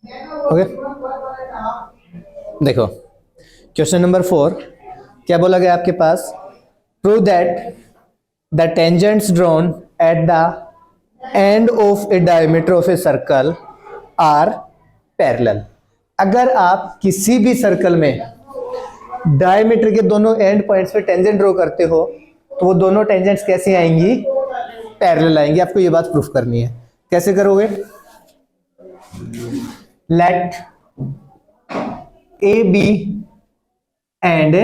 Okay, देखो question number 4 क्या बोला गया आपके पास, prove that the tangents drawn at the end of a diameter of a circle are parallel. अगर आप किसी भी सर्कल में डायमीटर के दोनों एंड पॉइंट्स पे टेंजेंट ड्रॉ करते हो तो वो दोनों टेंजेंट्स कैसे आएंगी, पैरेलल आएंगी। आपको ये बात प्रूफ करनी है। कैसे करोगे, let A B and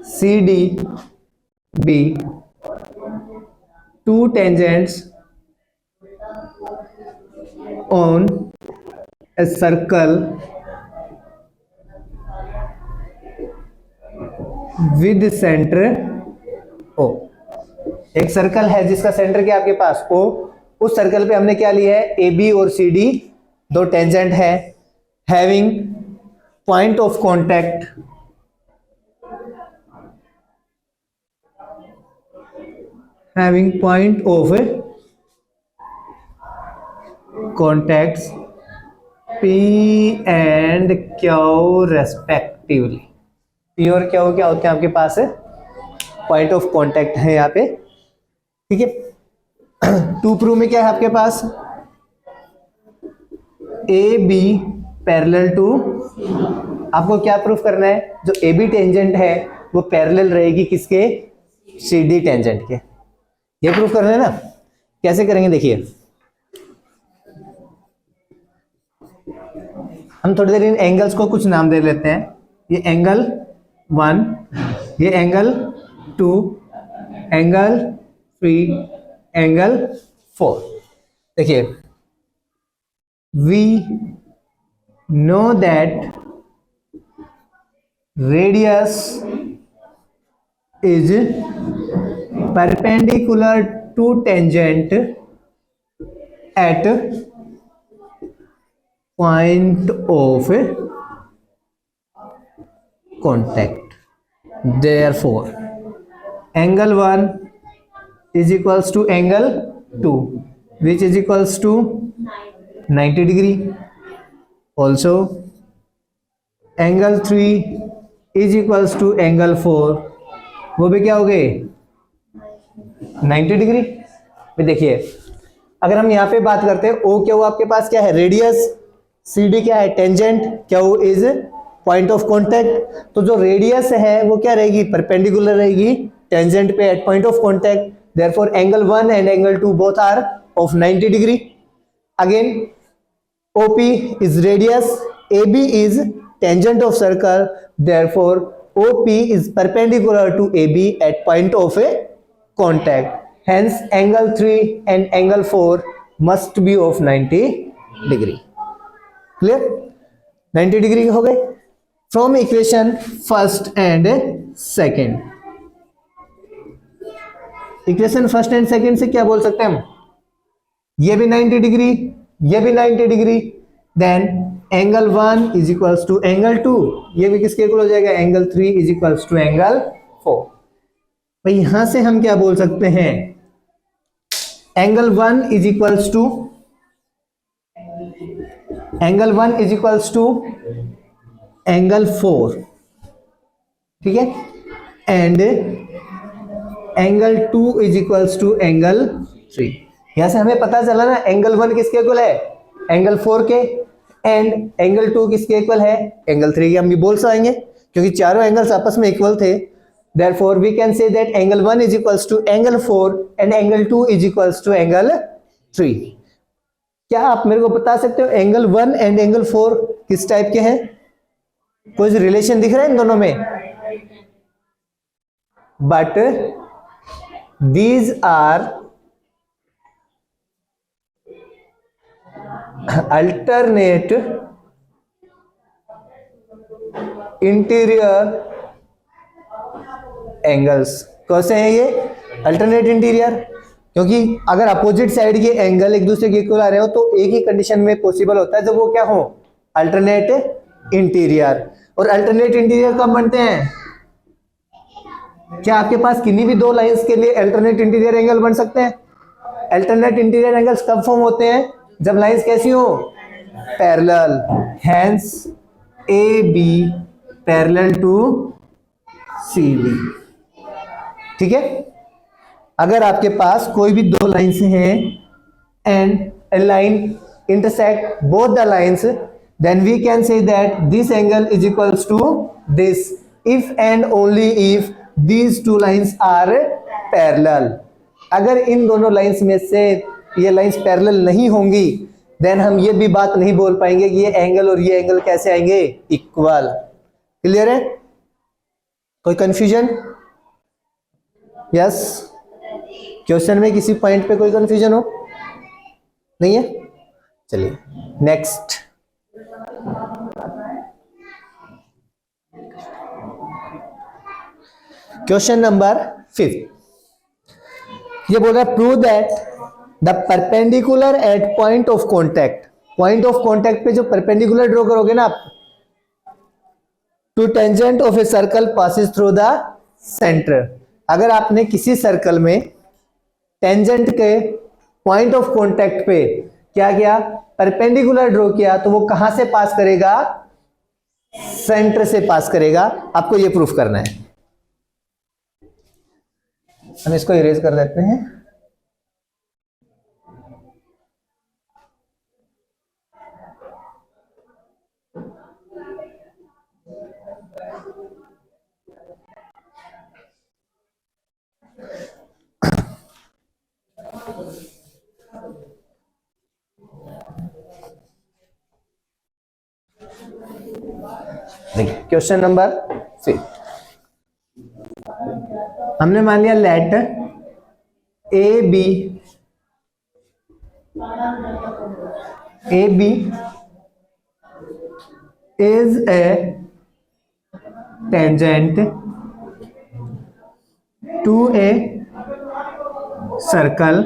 C D be two tangents on a circle with centre O. एक सर्कल है जिसका सेंटर क्या आपके पास ओ, उस सर्कल पे हमने क्या लिया है, ए बी और सी डी दो टेंजेंट है, having point of contact contacts P and Q respectively. P और Q क्या होते हैं आपके पास है, पॉइंट ऑफ कांटेक्ट है यहाँ पे, ठीक है। टू प्रूव में क्या है आपके पास, ए बी पैरेलल टू, आपको क्या प्रूफ करना है, जो ए बी टेंजेंट है वो पैरेलल रहेगी किसके, सी डी टेंजेंट के। ये प्रूफ करना है ना। कैसे करेंगे देखिए, हम थोड़ी देर इन एंगल्स को कुछ नाम दे लेते हैं। ये एंगल 1, ये एंगल 2, एंगल 3, एंगल 4। देखिए, we know that radius is perpendicular to tangent at point of contact. Therefore, angle 1 is equals to angle 2, which is equals to 90 degree. Also, angle 3 is equals to angle 4, वो भी क्या हो गए 90 degree. देखिए, अगर हम यहाँ पे बात करते हैं, ओ क्या वो आपके पास क्या है, रेडियस, सी डी क्या है, टेंजेंट, क्या वो इज पॉइंट ऑफ कांटेक्ट। तो जो रेडियस है वो क्या रहेगी, परपेंडिकुलर रहेगी टेंजेंट पे at point of contact. Therefore angle 1 and angle 2 both are of 90 degree. Again OP is radius, A B is tangent of circle, therefore OP is perpendicular to A B at point of a contact, hence angle 3 and angle 4 must be of 90 degree. Clear? 90 degree हो गए from equation first and second. Equation first and second से क्या बोल सकते हैं हम, ये भी 90 डिग्री, ये भी 90 degree, then angle 1 is equals to angle 2, ये भी किसके इक्वल हो जाएगा, angle 3 is equals to angle 4। भाई यहां से हम क्या बोल सकते हैं, angle 1 is equals to angle 1 is equals to angle 4, ठीक है, and angle 2 is equals to angle 3। यहां से हमें पता चला ना, एंगल 1 किसके इक्वल है, एंगल 4 के, एंड एंगल 2 किसके इक्वल है, एंगल 3 के। हम भी बोल पाएंगे क्योंकि चारों एंगल्स आपस में इक्वल थे। Therefore, we can say that angle 1 is equals to angle 4 and angle 2 is equals to angle 3. क्या आप मेरे को बता सकते हो एंगल 1 एंड एंगल 4 किस टाइप के हैं, कोई रिलेशन दिख रहा है इन दोनों में, but these are alternate interior angles. कैसे हैं ये अल्टरनेट इंटीरियर, क्योंकि अगर अपोजिट साइड के एंगल एक दूसरे के इक्वल आ रहे हो तो एक ही कंडीशन में पॉसिबल होता है जब वो क्या हो, अल्टरनेट इंटीरियर। और अल्टरनेट इंटीरियर कब बनते हैं, क्या आपके पास किन्हीं भी दो लाइंस के लिए अल्टरनेट इंटीरियर एंगल बन सकते हैं। अल्टरनेट इंटीरियर एंगल्स कब फॉर्म होते हैं, जब लाइंस कैसी हो, parallel, hence A B parallel to C D. ठीक है, अगर आपके पास कोई भी दो लाइंस हैं and a line intersect both the lines, then we can say that this angle is equals to this if and only if these two lines are parallel। अगर इन दोनों लाइंस में से ये लाइंस पैरेलल नहीं होंगी then हम ये भी बात नहीं बोल पाएंगे कि ये एंगल और ये एंगल कैसे आएंगे, इक्वल। क्लियर है? कोई कंफ्यूजन? यस, क्वेश्चन में किसी पॉइंट पे कोई कंफ्यूजन हो? नहीं है? चलिए नेक्स्ट। क्वेश्चन नंबर 5, ये बोल रहा है prove that the perpendicular at point of contact. Point of contact पे जो परपेंडिकुलर ड्रॉ करोगे ना आप, to tangent of a circle passes through the centre. अगर आपने किसी सर्कल में टेंजेंट के पॉइंट ऑफ कॉन्टैक्ट पे क्या किया, परपेंडिकुलर ड्रॉ किया, तो वो कहां से पास करेगा, सेंटर से पास करेगा। आपको ये प्रूफ करना है। हम इसको इरेज कर देते हैं। देखिए क्वेश्चन नंबर 6, हमने मान लिया let A B is a tangent to a circle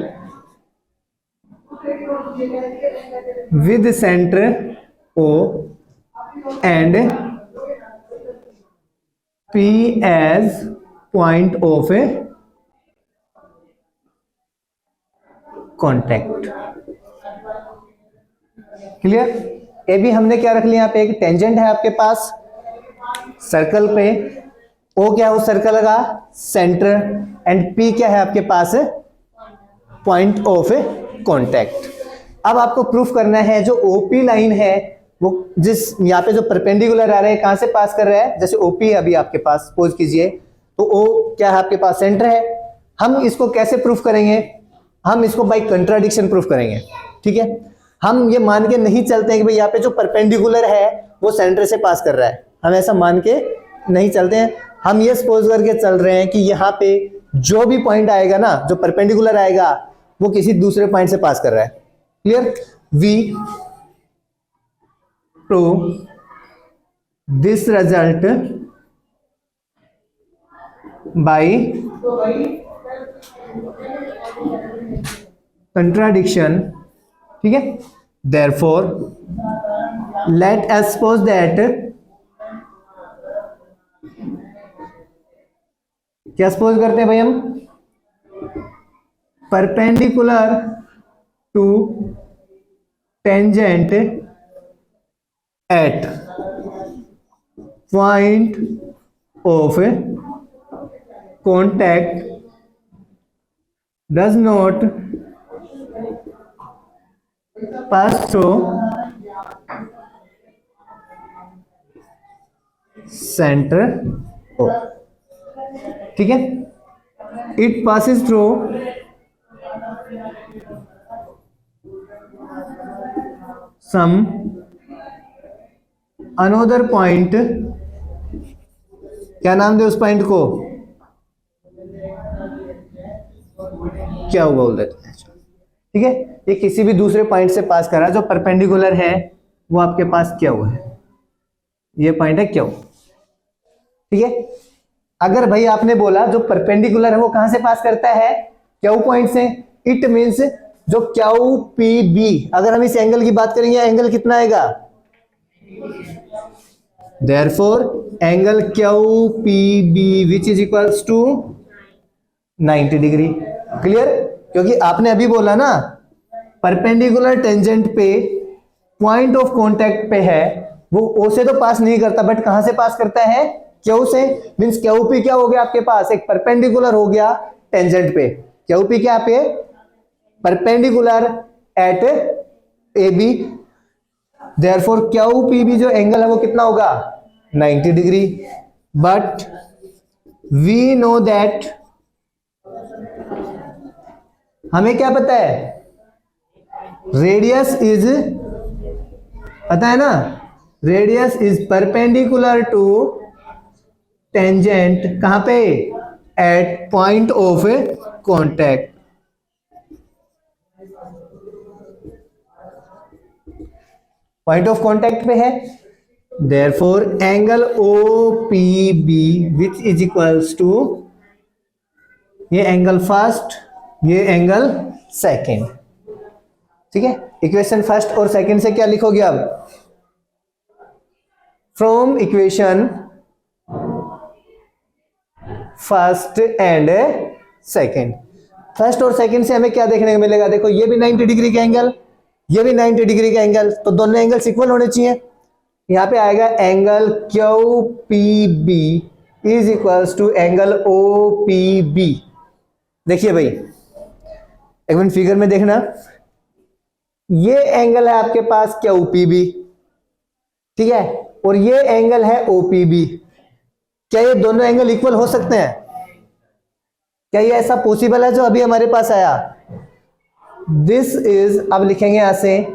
with center O and P as point of a contact। Clear? A भी हमने क्या रख लिया, यहाँ पे एक टेंजेंट है आपके पास सर्कल पे, ओ क्या है उस सर्कल का सेंटर, एंड पी क्या है आपके पास, पॉइंट ऑफ ए कॉन्टैक्ट। अब आपको प्रूफ करना है जो ओपी लाइन है वो जिस यहाँ पे जो परपेंडिकुलर आ रहा है कहां से पास कर रहा है। जैसे ओपी है अभी आपके पास, सपोज कीजिए, तो ओ क्या है आपके पास, सेंटर है। हम इसको कैसे प्रूफ करेंगे, हम इसको बाय कंट्राडिक्शन प्रूफ करेंगे। ठीक है, हम ये मान के नहीं चलते हैं कि भाई यहाँ पे जो परपेंडिकुलर है वो सेंटर से पास कर रहा है, हम ऐसा मान के नहीं चलते हैं। हम ये सपोज करके चल रहे हैं कि यहाँ पे जो भी पॉइंट आएगा ना, जो परपेंडिकुलर आएगा, वो किसी दूसरे पॉइंट से पास कर रहा है। Clear? We prove this result by contradiction. ठीक है, therefore let us suppose that, क्या सपोज करते हैं भाई हम, perpendicular to tangent at point of contact does not pass through center O। ठीक है, it passes through some another point। क्या नाम दे उस पॉइंट को, क्या हुआ बोल देते हैं। ठीक है, ये किसी भी दूसरे पॉइंट से पास कर रहा है, जो परपेंडिकुलर है वो आपके पास क्या हुआ है, ये पॉइंट है क्या हुआ। ठीक है, अगर भाई आपने बोला जो परपेंडिकुलर है वो कहां से पास करता है, क्यू पॉइंट से, इट मींस जो क्यू पी बी, अगर हम इस एंगल की बात करेंगे एंगल कितना आएगा, therefore angle Q P B which is equals to 90 degree. Clear? क्योंकि आपने अभी बोला ना परपेंडिकुलर टेंजेंट पे पॉइंट ऑफ कांटेक्ट पे है वो ओ से तो पास नहीं करता, बट कहां से पास करता है? क्यू से। मींस क्यू पी क्या हो गया आपके पास? एक परपेंडिकुलर हो गया टेंजेंट पे। क्यू पी क्या पे? Perpendicular at A B. Therefore Q P भी जो एंगल है वो कितना होगा? 90 degree. But we know that, हमें क्या पता है? रेडियस इज, पता है ना, radius is perpendicular to tangent. कहां पे? At point of contact. Point of contact पे है। Therefore angle O P B which is equals to, ये एंगल फर्स्ट, ये एंगल सेकंड। ठीक है, इक्वेशन फर्स्ट और सेकंड से क्या लिखोगे अब? From equation first and second. First और सेकंड से हमें क्या देखने को मिलेगा? देखो ये भी 90 डिग्री का एंगल, ये भी 90 डिग्री का एंगल, तो दोनों एंगल्स इक्वल होने चाहिए। यहां पे आएगा angle Q P B is equals to angle O P B. देखिए भाई, एक मिनट फिगर में देखना, ये एंगल है आपके पास क्यू पी बी, ठीक है, और ये एंगल है ओ पी बी। क्या ये दोनों एंगल इक्वल हो सकते हैं? क्या ये ऐसा पॉसिबल है जो अभी हमारे पास आया? दिस इज, अब लिखेंगे यहां से,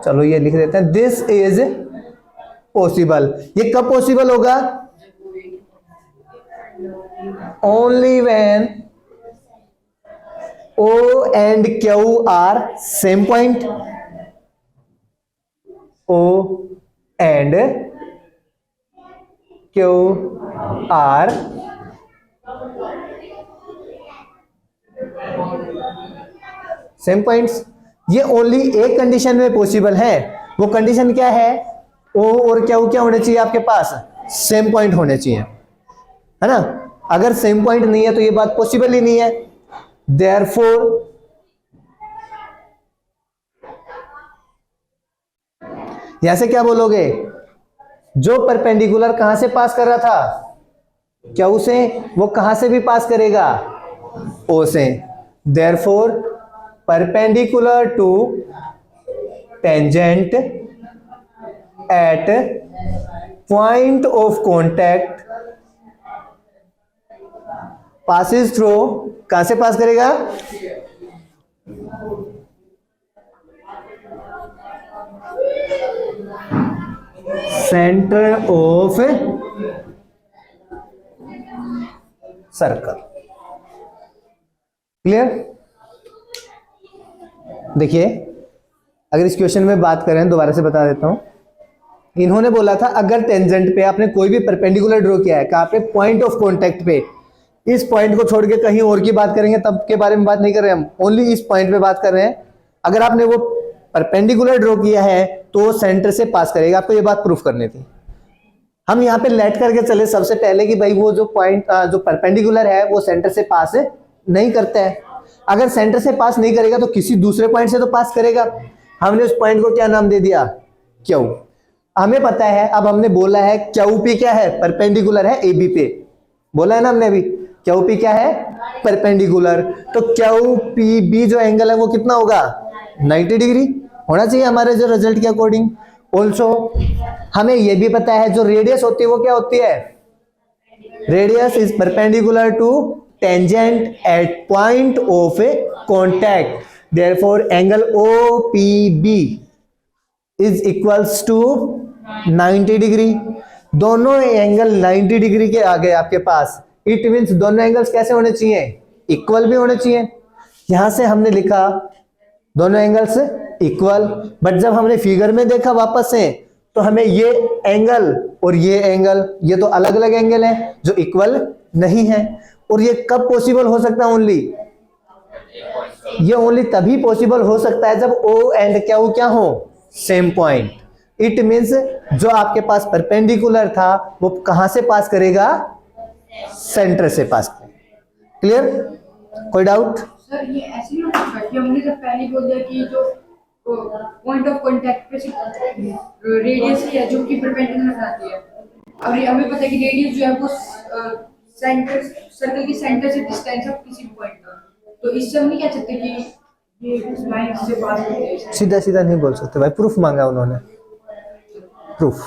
चलो ये लिख देते हैं, दिस इज पॉसिबल। ये कब पॉसिबल होगा? Only when O and Q are same point. O and Q are same points. ये ओनली एक कंडीशन में पॉसिबल है। वो कंडीशन क्या है? O और Q क्या होने चाहिए आपके पास? सेम पॉइंट होने चाहिए, है ना। अगर सेम पॉइंट नहीं है तो ये बात पॉसिबल ही नहीं है। Therefore, यहां से क्या बोलोगे? जो परपेंडिकुलर कहां से पास कर रहा था? क्यू से, वो कहां से भी पास करेगा? ओ से। Therefore, perpendicular to tangent at point of contact passes through, कहां से पास करेगा? Centre of circle. क्लियर? देखिए, अगर इस क्वेश्चन में बात करें, दोबारा से बता देता हूं, इन्होंने बोला था अगर टेंजेंट पे आपने कोई भी परपेंडिकुलर ड्रॉ किया है, कहां पे? पॉइंट ऑफ कांटेक्ट पे। इस पॉइंट को छोड़ के कहीं और की बात करेंगे तब के बारे में बात नहीं कर रहे हम, ओनली इस पॉइंट पे बात कर रहे हैं। अगर आपने वो परपेंडिकुलर ड्रॉ किया है तो सेंटर से पास करेगा। आपको ये बात प्रूफ करनी थी। हम यहाँ पे लेट करके चले सबसे पहले कि भाई वो जो पॉइंट जो परपेंडिकुलर है वो सेंटर से पास नहीं करता है। अगर सेंटर से पास नहीं करेगा तो किसी दूसरे पॉइंट से तो पास करेगा। हमने उस पॉइंट को क्या नाम दे दिया? क्यू। हमें पता है, अब हमने बोला है क्यू पी क्या है? परपेंडिकुलर है ए बी पे। बोला है ना हमने अभी, क्यू पी क्या है? परपेंडिकुलर। तो क्यू पी बी जो एंगल है वो कितना होगा? 90 डिग्री होना चाहिए हमारे जो रिजल्ट के अकॉर्डिंग। ऑल्सो हमें यह भी पता है जो रेडियस होती है वो क्या होती है? Radius is perpendicular to tangent at point of a contact. Therefore angle O P B is equals to 90 degree. दोनों एंगल 90 डिग्री के आ गए आपके पास। इट मीन्स दोनों एंगल्स कैसे होने चाहिए? इक्वल भी होने चाहिए। यहां से हमने लिखा दोनों एंगल्स इक्वल, बट जब हमने फिगर में देखा वापस से तो हमें ये एंगल और ये एंगल, ये तो अलग अलग एंगल हैं जो इक्वल नहीं है। और ये कब पॉसिबल हो सकता है? ओनली ये ओनली तभी पॉसिबल हो सकता है जब ओ एंड क्यू क्या हो? Same point. इट मीन्स जो आपके पास परपेंडिकुलर था वो कहां से पास करेगा? सेंटर से पास करेगा। क्लियर? कोई डाउट? सर ये ऐसे नहीं हो सकता कि हमने जब पहले बोल दिया कि जो पॉइंट ऑफ कांटेक्ट पे रेडियस है जो कि परपेंडिकुलर आती है, अब हमें पता है कि रेडियस जो है वो सेंटर सर्कल के सेंटर से डिस्टेंस है किसी पॉइंट का, तो इससे हम नहीं कह सकते कि ये लाइन से पास होती है। सीधा सीधा नहीं बोल सकते भाई, प्रूफ मांगा उन्होंने, प्रूफ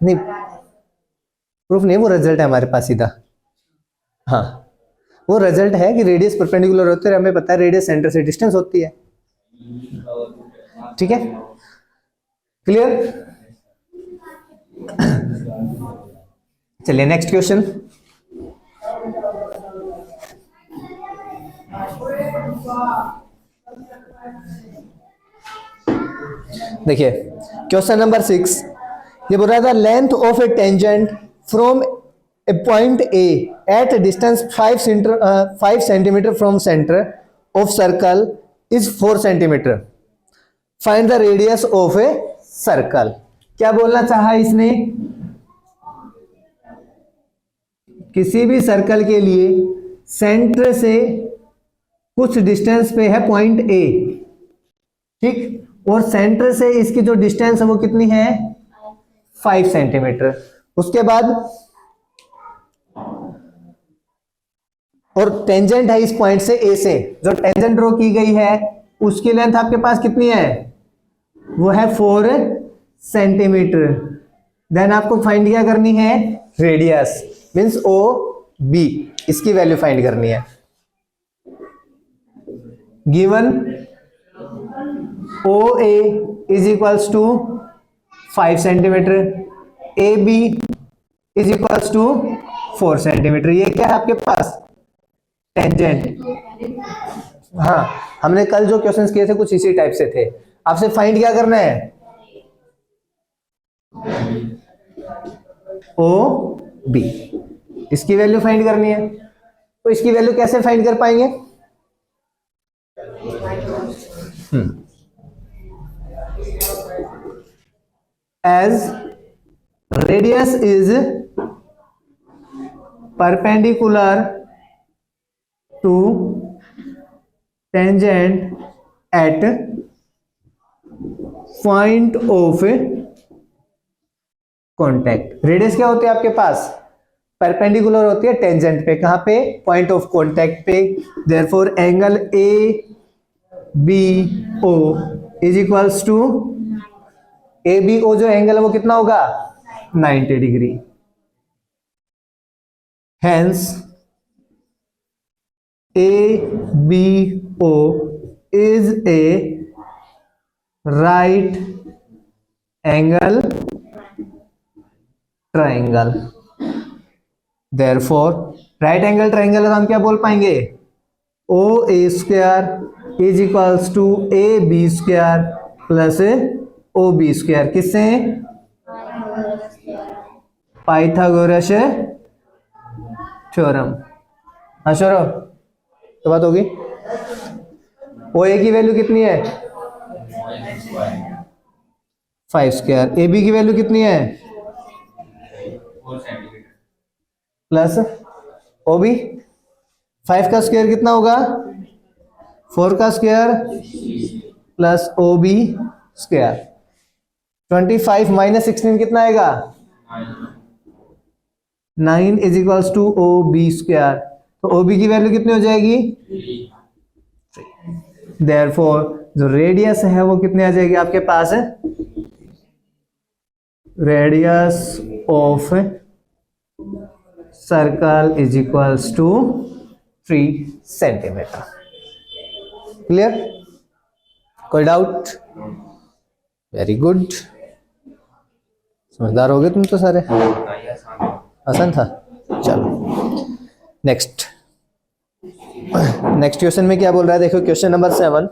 नहीं, प्रूफ नहीं, वो रिजल्ट है हमारे पास सीधा। हाँ वो रिजल्ट है कि रेडियस परपेंडिकुलर होते हैं, हमें पता है रेडियस सेंटर से डिस्टेंस होती है। ठीक है, क्लियर। चलिए नेक्स्ट क्वेश्चन। देखिए क्वेश्चन नंबर 6, ये बोल रहा था length of A tangent from A point A at distance 5 centimetre from centre of circle is 4 centimetre, find the radius of a circle. क्या बोलना चाहा इसने, किसी भी सर्कल के लिए सेंटर से कुछ डिस्टेंस पे है पॉइंट ए, ठीक, और सेंटर से इसकी जो डिस्टेंस है वो कितनी है 5 सेंटीमीटर। उसके बाद और टेंजेंट है इस पॉइंट से ए से, जो टेंजेंट ड्रॉ की गई है उसकी लेंथ आपके पास कितनी है, वो है 4 सेंटीमीटर। देन आपको फाइंड क्या करनी है, रेडियस मींस ओ बी, इसकी वैल्यू फाइंड करनी है। Given O A is equals to 5 centimetre, A B is equals to 4 centimetre. ये क्या है आपके पास, टेंजेंट। हाँ हमने कल जो क्वेश्चंस किए थे कुछ इसी टाइप से थे। आपसे फाइंड क्या करना है, ओ बी, इसकी वैल्यू फाइंड करनी है। तो इसकी वैल्यू कैसे फाइंड कर पाएंगे, as radius is perpendicular to tangent at point of contact। Radius क्या होती है आपके पास, परपेंडिकुलर होती है टेंजेंट पे, कहां पे, पॉइंट ऑफ कांटेक्ट पे। Therefore angle A B O is equals to, A B O जो एंगल है वो कितना होगा 90 degree. Hence A B O is a right angle triangle. Therefore right angle triangle हम क्या बोल पाएंगे, O A square is equals to A B square plus O B square, किससे, पाइथागोरस थ्योरम। हाँ श्योर तो बात होगी। ओ ए की वैल्यू कितनी है 5 स्क्वायर, ए बी की वैल्यू कितनी है प्लस ओ बी, 5 का स्क्वायर कितना होगा 4 का square plus O B square. 25 minus 16 कितना आएगा 9 is equals to O B square. तो ओ बी की वैल्यू कितनी हो जाएगी, देयरफॉर जो रेडियस है वो कितनी आ जाएगी आपके पास, radius of circle is equals to 3 centimeter. Clear, कोई डाउट, वेरी गुड, समझदार हो गए तुम तो सारे, आसान था। चलो नेक्स्ट क्वेश्चन में क्या बोल रहा है, देखो question number 7,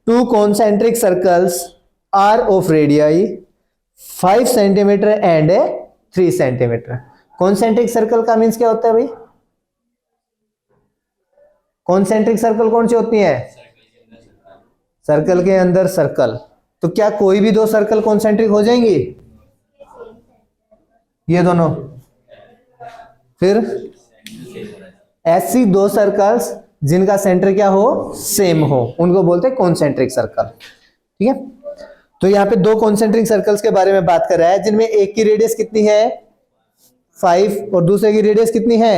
2 concentric circles are of radii 5 centimetre and 3 centimetre. Concentric circle का मीन्स क्या होता है भाई, कॉन्सेंट्रिक सर्कल कौन सी होती है, सर्कल के अंदर सर्कल। तो क्या कोई भी 2 सर्कल कॉन्सेंट्रिक हो जाएंगी, ये दोनों, फिर ऐसी दो सर्कल्स जिनका सेंटर क्या हो, सेम हो, उनको बोलते हैं कॉन्सेंट्रिक सर्कल। ठीक है, तो यहाँ पे दो कॉन्सेंट्रिक सर्कल्स के बारे में बात कर रहा है, जिनमें एक की रेडियस कितनी है 5 और दूसरे की रेडियस कितनी है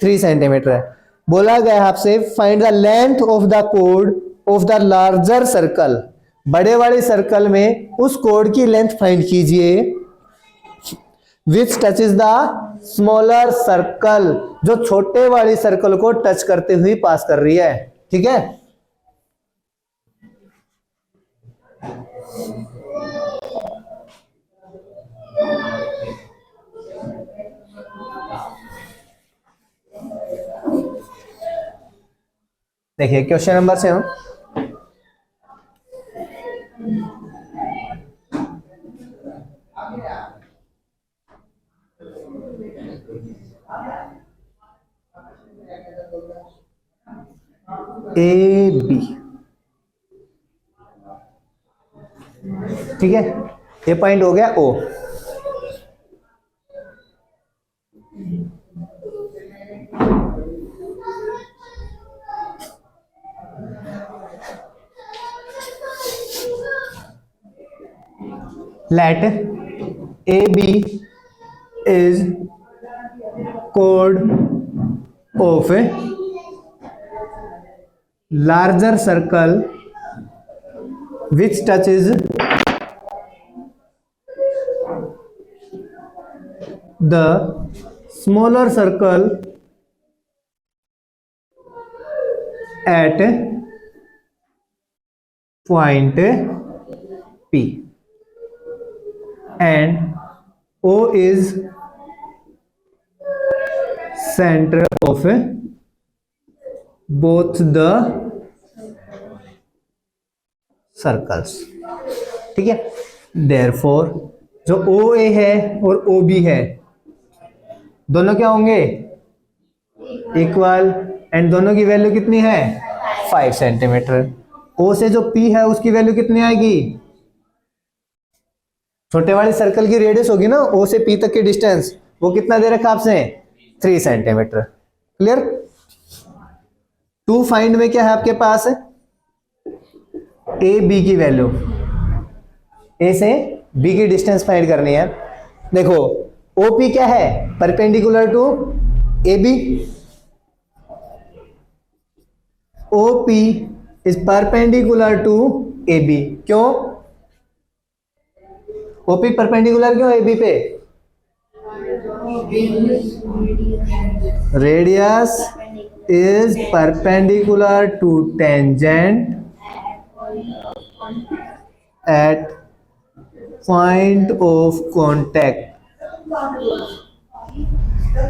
3 सेंटीमीटर है। बोला गया आपसे find the length of the code of the larger circle, बड़े वाले सर्कल में उस कोड की लेंथ फाइंड कीजिए विच टचेस द स्मॉलर सर्कल, जो छोटे वाली सर्कल को टच करते हुए पास कर रही है। ठीक है, देखिए क्वेश्चन नंबर से हूं, ए बी। ठीक है, ये पॉइंट हो गया ओ। Let AB is chord of a larger circle which touches the smaller circle at point P, and O is center of both the circles। ठीक है, therefore जो OA है और OB है दोनों क्या होंगे इक्वल, एंड दोनों की वैल्यू कितनी है 5 सेंटीमीटर। O से जो P है उसकी वैल्यू कितनी आएगी, छोटे वाले सर्कल की रेडियस होगी ना O से P तक की डिस्टेंस, वो कितना दे रखा आपसे 3 सेंटीमीटर। क्लियर। टू फाइंड में क्या है आपके पास ए बी की वैल्यू, ए से बी की डिस्टेंस फाइंड करनी है। देखो OP क्या है perpendicular to AB, OP is perpendicular to AB। क्यों OP परपेंडिकुलर क्यों AB पे, radius is perpendicular to tangent at point of contact.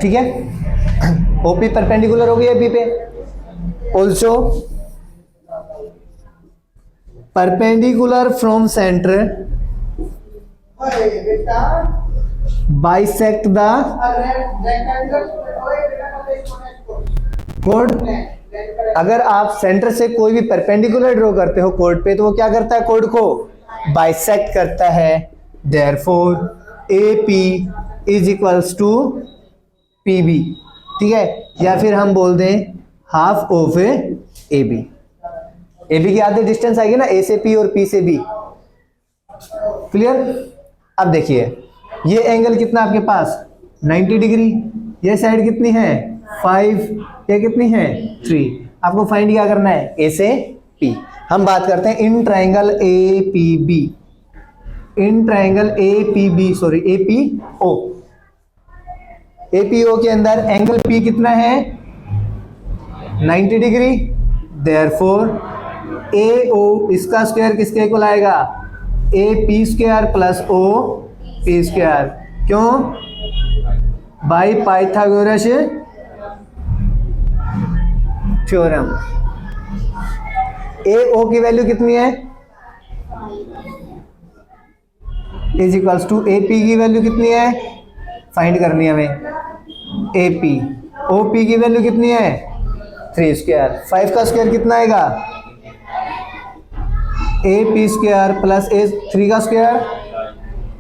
ठीक है, OP परपेंडिकुलर हो गई है B पे। Also perpendicular from centre bisect the कोड। अगर आप सेंटर से कोई भी परपेंडिकुलर ड्रॉ करते हो कोड पे, तो वो क्या करता है कोड को बाइसेक्ट करता है। Therefore AP is equals to PB। ठीक है, या फिर हम बोल दें हाफ ऑफ AB। AB की आधी डिस्टेंस आएगी ना A से P और P से B। क्लियर। अब देखिए ये एंगल कितना आपके पास 90 डिग्री, ये साइड कितनी है 5, ये कितनी है 3। आपको फाइंड क्या करना है A से P। हम बात करते हैं in triangle APB, in triangle APB sorry APO। APO के अंदर एंगल P कितना है 90 डिग्री। देयरफॉर AO इसका स्क्वायर किसके इक्वल आएगा AP square plus OP square. क्यों, बाय पाइथागोरस थ्योरम। AO की वैल्यू कितनी है इज इक्वल्स टू AP की वैल्यू कितनी है फाइंड करनी है हमें। AP OP की वैल्यू कितनी है 3 स्क्वायर। 5 का स्क्वायर कितना आएगा AP स्क्वायर प्लस 3 का स्क्वायर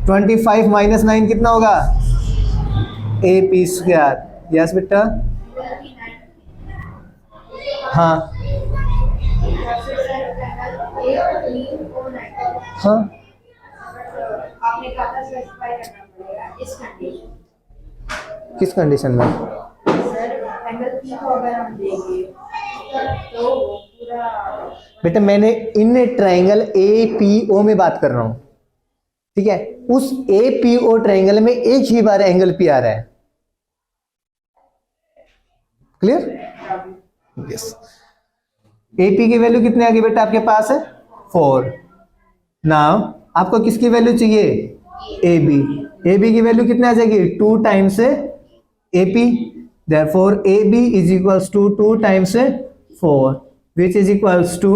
25 माइनस 9 कितना होगा AP स्क्वायर। यस बेटा हाँ हाँ आपने कहा था स्पेसिफाई करना पड़ेगा इस कंडीशन। किस कंडीशन में? सर एंगल पी को अगर हम देंगे तो वो पूरा बेटा मैंने in triangle A P O में बात कर रहा हूं, ठीक है। उस ए पी ओ ट्राइंगल में एक ही बार एंगल पी आ रहा है। क्लियर? यस। ए पी की वैल्यू कितने आ गई बेटा आपके पास है? 4। नाउ आपको किसकी वैल्यू चाहिए? A B. ए बी की वैल्यू कितने आ जाएगी? 2 times A P. Therefore A B is equals to 2 times 4 which is equals to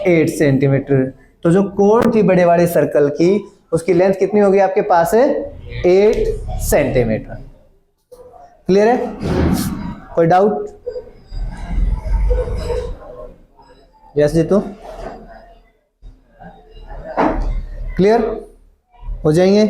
8 centimetre. तो जो कोण थी बड़े वाले सर्कल की, उसकी लेंथ कितनी होगी आपके पास है? 8 सेंटीमीटर। क्लियर है? कोई डाउट? यस जीतू, क्लियर हो जाएंगे?